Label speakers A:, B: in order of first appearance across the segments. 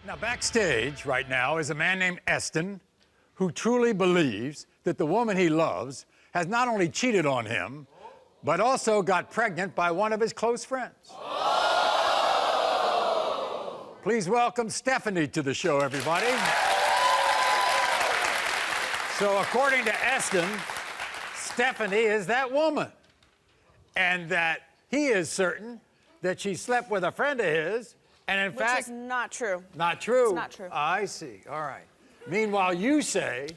A: Now, backstage right now is a man named Estan who truly believes that the woman he loves has not only cheated on him, but also got pregnant by one of his close friends. Please welcome Stephanie to the show, everybody. So, according to Estan, Stephanie is that woman, and that he is certain that she slept with a friend of his, and in fact...
B: Which is not true.
A: Not true?
B: It's not true.
A: I see, all right. Meanwhile, you say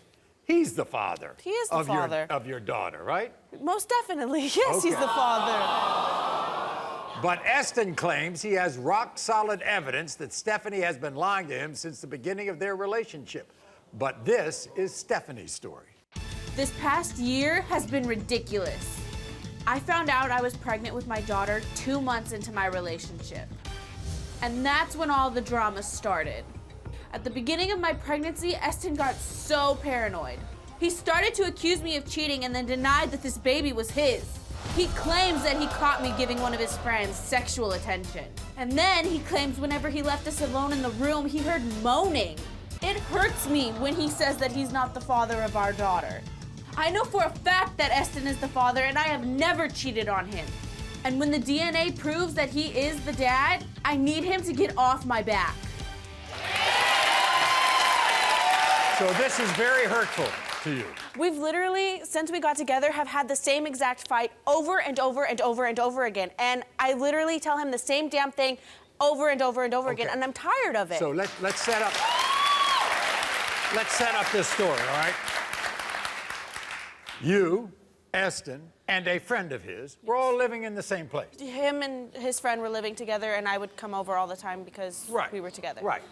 A: he's the father.
B: He is the father.
A: Of your daughter, right?
B: Most definitely, yes,
A: Okay.
B: he's the father.
A: But Estan claims he has rock-solid evidence that Stephanie has been lying to him since the beginning of their relationship. But this is Stephanie's story.
C: This past year has been ridiculous. I found out I was pregnant with my daughter 2 months into my relationship. And that's when all the drama started. At the beginning of my pregnancy, Estan got so paranoid. He started to accuse me of cheating and then denied that this baby was his. He claims that he caught me giving one of his friends sexual attention. And then he claims whenever he left us alone in the room, he heard moaning. It hurts me when he says that he's not the father of our daughter. I know for a fact that Estan is the father, and I have never cheated on him. And when the DNA proves that he is the dad, I need him to get off my back.
A: So this is very hurtful to you.
B: We've literally, since we got together, have had the same exact fight over and over and over and over again. And I literally tell him the same damn thing over and over and over again, and I'm tired of it.
A: So let's set up this story, all right? You, Estan, and a friend of his were all living in the same place.
B: Him and his friend were living together, and I would come over all the time because we were together.
A: Right.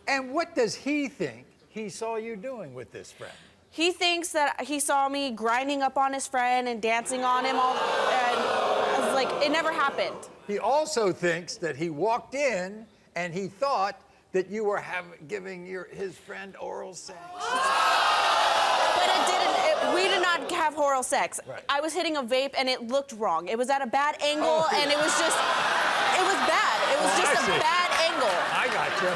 A: And what does he think he saw you doing with this friend?
B: He thinks that he saw me grinding up on his friend and dancing on him all, and I was like, it never happened.
A: He also thinks that he walked in and he thought that you were giving his friend oral sex.
B: But it didn't. We did not have oral sex.
A: Right.
B: I was hitting a vape and it looked wrong. It was at a bad angle and it was just, it was bad. It was just a bad angle.
A: I got you.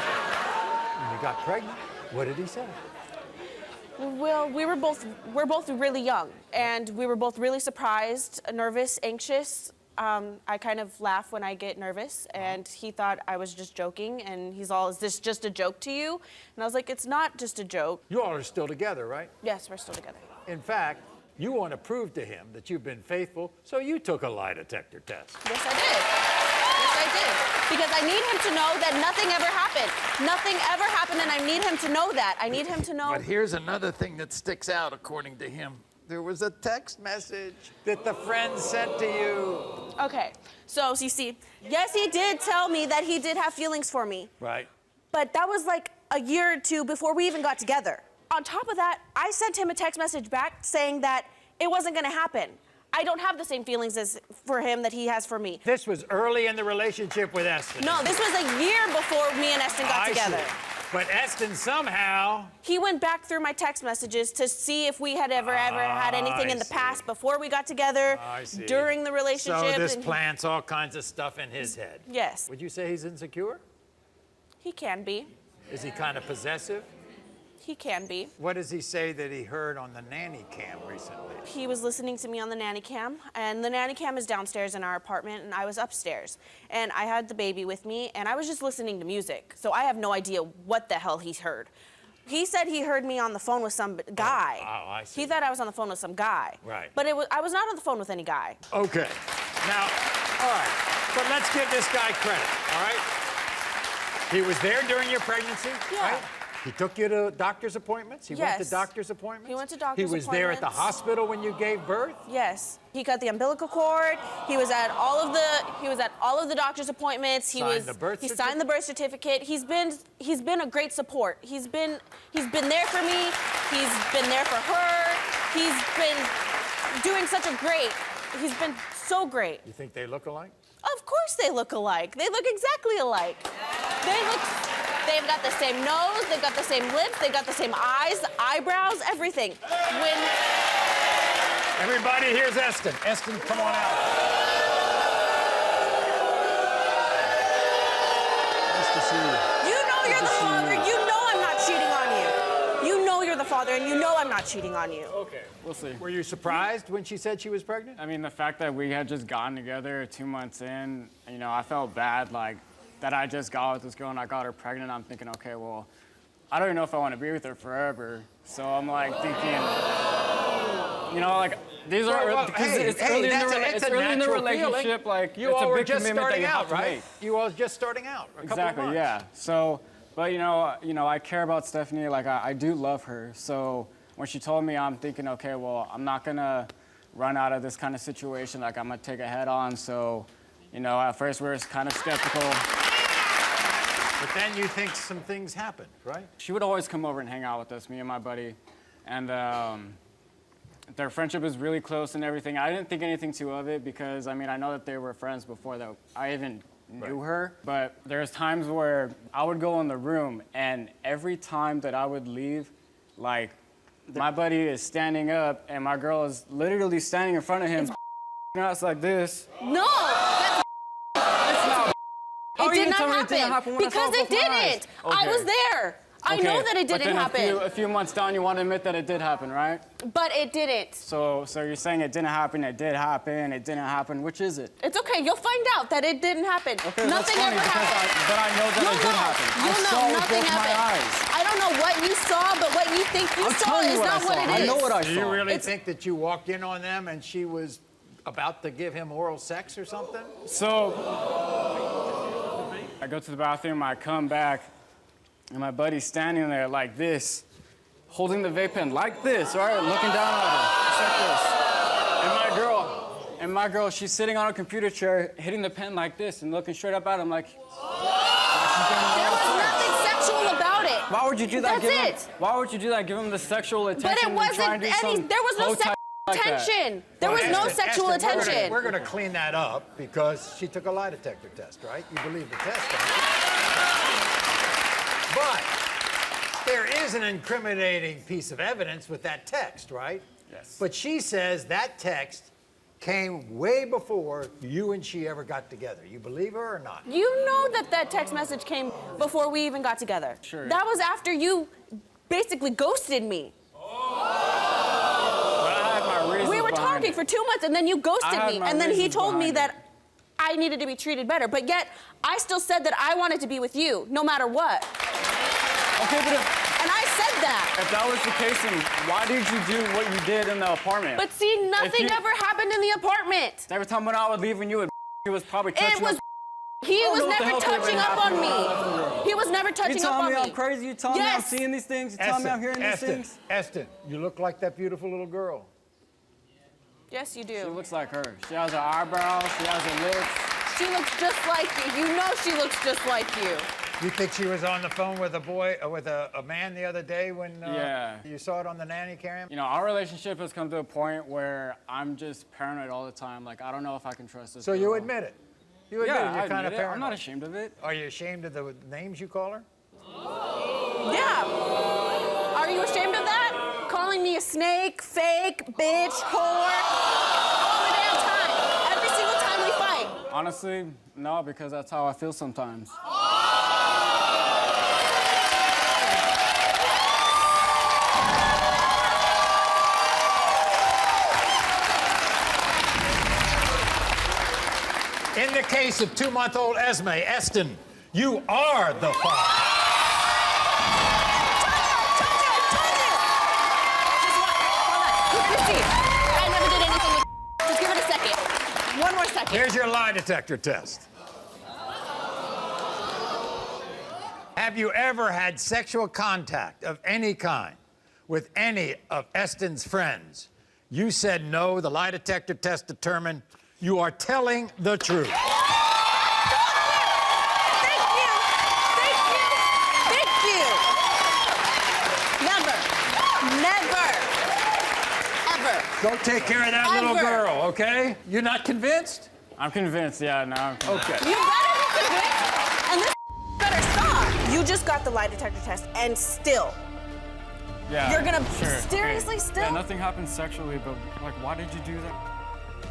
A: When you got pregnant, what did he say?
B: Well, we're both really young, and we were both really surprised, nervous, anxious. I kind of laugh when I get nervous, and he thought I was just joking, and he's all, is this just a joke to you? And I was like, it's not just a joke.
A: You all are still together, right?
B: Yes, we're still together.
A: In fact, you want to prove to him that you've been faithful, so you took a lie detector test.
B: Yes, I did. Yes, I did. Because I need him to know that nothing ever happened. Nothing ever happened, and I need him to know that. I need him to know.
A: But here's another thing that sticks out, according to him. There was a text message that the friend sent to you.
B: Okay, so you see, yes, he did tell me that he did have feelings for me.
A: Right.
B: But that was like a year or two before we even got together. On top of that, I sent him a text message back saying that it wasn't gonna happen. I don't have the same feelings for him that he has for me.
A: This was early in the relationship with Estan.
B: No, this was a year before me and Estan got together.
A: See. But Estan somehow...
B: He went back through my text messages to see if we had ever had anything in the past before we got together, during the relationship.
A: So this plants all kinds of stuff in his head.
B: Yes.
A: Would you say he's insecure?
B: He can be.
A: Is he kind of possessive?
B: He can be.
A: What does he say that he heard on the nanny cam recently?
B: He was listening to me on the nanny cam, and the nanny cam is downstairs in our apartment, and I was upstairs. And I had the baby with me, and I was just listening to music, so I have no idea what the hell he heard. He said he heard me on the phone with some guy.
A: Oh, I see.
B: He thought I was on the phone with some guy.
A: Right.
B: But I was not on the phone with any guy.
A: Okay. Now, all right, but let's give this guy credit, all right? He was there during your pregnancy,
B: Yeah.
A: right? He took you to doctor's appointments? He went to doctor's appointments?
B: He went to doctor's
A: appointments. He was there at the
B: appointments.
A: hospital when you gave birth?
B: Yes. He cut the umbilical cord. He was at all of the doctor's appointments. He signed the birth certificate. He's been a great support. He's been there for me. He's been there for her. He's been doing he's been so great.
A: You think they look alike?
B: Of course they look alike. They look exactly alike. They've got the same nose, they've got the same lips, they've got the same eyes, eyebrows, everything.
A: Everybody, here's Estan. Estan, come on out.
D: Nice to see you.
B: You know you're the father father, and you know I'm not cheating on you.
D: Okay, we'll see.
A: Were you surprised when she said she was pregnant?
D: I mean, the fact that we had just gotten together 2 months in, you know, I felt bad, like, that I just got with this girl and I got her pregnant. I'm thinking, okay, well, I don't even know if I want to be with her forever. So I'm like thinking, you know, like, these are, because it's early in the relationship, like,
A: you
D: it's
A: all
D: a
A: were
D: big
A: just
D: commitment that
A: starting
D: you have
A: out,
D: to
A: right?
D: make.
A: You all just starting out. A couple of months.
D: Yeah. So, but you know, I care about Stephanie. Like, I do love her. So when she told me, I'm thinking, okay, well, I'm not gonna run out of this kind of situation. Like, I'm gonna take it head on. So, you know, at first we were kind of skeptical.
A: But then you think some things happened, right?
D: She would always come over and hang out with us, me and my buddy, and their friendship is really close and everything. I didn't think anything too of it because, I mean, I know that they were friends before that I even knew her, but there's times where I would go in the room and every time that I would leave, like, my buddy is standing up and my girl is literally standing in front of him. It's like this.
B: No, that's
D: It's not.
B: it did not happen. Because it didn't. I was there. I know that it didn't happen.
D: A few months down, you want to admit that it did happen, right?
B: But it didn't.
D: So you're saying it didn't happen, it did happen, it didn't happen. Which is it?
B: It's okay. You'll find out that it didn't happen.
D: Okay,
B: nothing ever happened.
D: But I know that it did happen.
B: You'll know nothing happened. I don't know what you saw, but what you think you saw is not what it is.
D: I know what I saw.
A: Do you really think that you walked in on them and she was about to give him oral sex or something?
D: So I go to the bathroom, I come back, and my buddy's standing there like this, holding the vape pen like this, right? Looking down at her, just like this. And my girl, she's sitting on a computer chair, hitting the pen like this and looking straight up at him like,
B: There was nothing sexual about it.
D: why would you do that?
B: That's it.
D: Why would you do that? Give him the sexual attention.
B: But it wasn't there was no sexual attention. There was no sexual attention.
A: We're gonna clean that up because she took a lie detector test, right? You believe the test, don't you? But there is an incriminating piece of evidence with that text, right?
D: Yes.
A: But she says that text came way before you and she ever got together. You believe her or not?
B: You know that text message came before we even got together.
D: Sure.
B: That was after you basically ghosted me. We were talking for 2 months and then you ghosted me. And then he told me that I needed to be treated better. But yet, I still said that I wanted to be with you, no matter what.
D: Okay, but
B: And I said that.
D: if that was the case, then why did you do what you did in the apartment?
B: But see, nothing ever happened in the apartment.
D: Every time when I would leave and you would, he was probably touching
B: It was.
D: up.
B: He was
D: what the
B: never
D: hell could
B: touching
D: have
B: up on
D: happened?
B: me. He was never touching
D: You
B: up
D: telling
B: on
D: me
B: me.
D: I'm crazy? You telling me I'm
B: Yes.
D: seeing these things? You telling me I'm hearing these things?
A: Estan, you look like that beautiful little girl.
B: Yes, you
D: She
B: do.
D: looks like her. She has her eyebrows. She has her lips.
B: She looks just like you. You know she looks just like you.
A: You think she was on the phone with a boy, with a man the other day when
D: Yeah.
A: you saw it on the nanny cam?
D: You know, our relationship has come to a point where I'm just paranoid all the time. Like, I don't know if I can trust this
A: So
D: girl.
A: you admit it? You admit
D: Yeah,
A: it, you're
D: I
A: kind
D: admit
A: of
D: it.
A: paranoid.
D: I'm not ashamed of it.
A: Are you ashamed of the names you call her?
B: Yeah. Are you ashamed of that? Calling me a snake, fake, bitch, whore. All the damn time. Every single time we fight.
D: Honestly, no, because that's how I feel sometimes.
A: In the case of 2-month-old Estan, you are the father.
B: Christy, I never did anything with. Just give it a second. One more second.
A: Here's your lie detector test. Have you ever had sexual contact of any kind with any of Estan's friends? You said no. The lie detector test determined you are telling the truth.
B: Thank you. Thank you. Thank you. Never. Never. Ever.
A: Go take care of that little
B: Ever.
A: girl, okay? You're not convinced?
D: I'm convinced, yeah, no. I'm convinced.
A: Okay.
B: You better be convinced. And this better stop. You just got the lie detector test, and still.
D: Yeah,
B: You're gonna
D: sure.
B: seriously
D: Okay.
B: still?
D: Yeah, nothing happened sexually, but like, why did you do that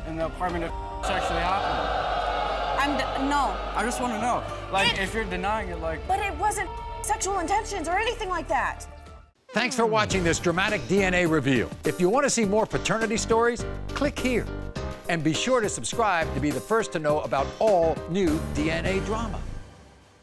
D: in the apartment if actually happened?
B: No.
D: I just want to know. Like, if you're denying it, like.
B: But it wasn't sexual intentions or anything like that.
A: Thanks for watching this dramatic DNA reveal. If you want to see more paternity stories, click here. And be sure to subscribe to be the first to know about all new DNA drama.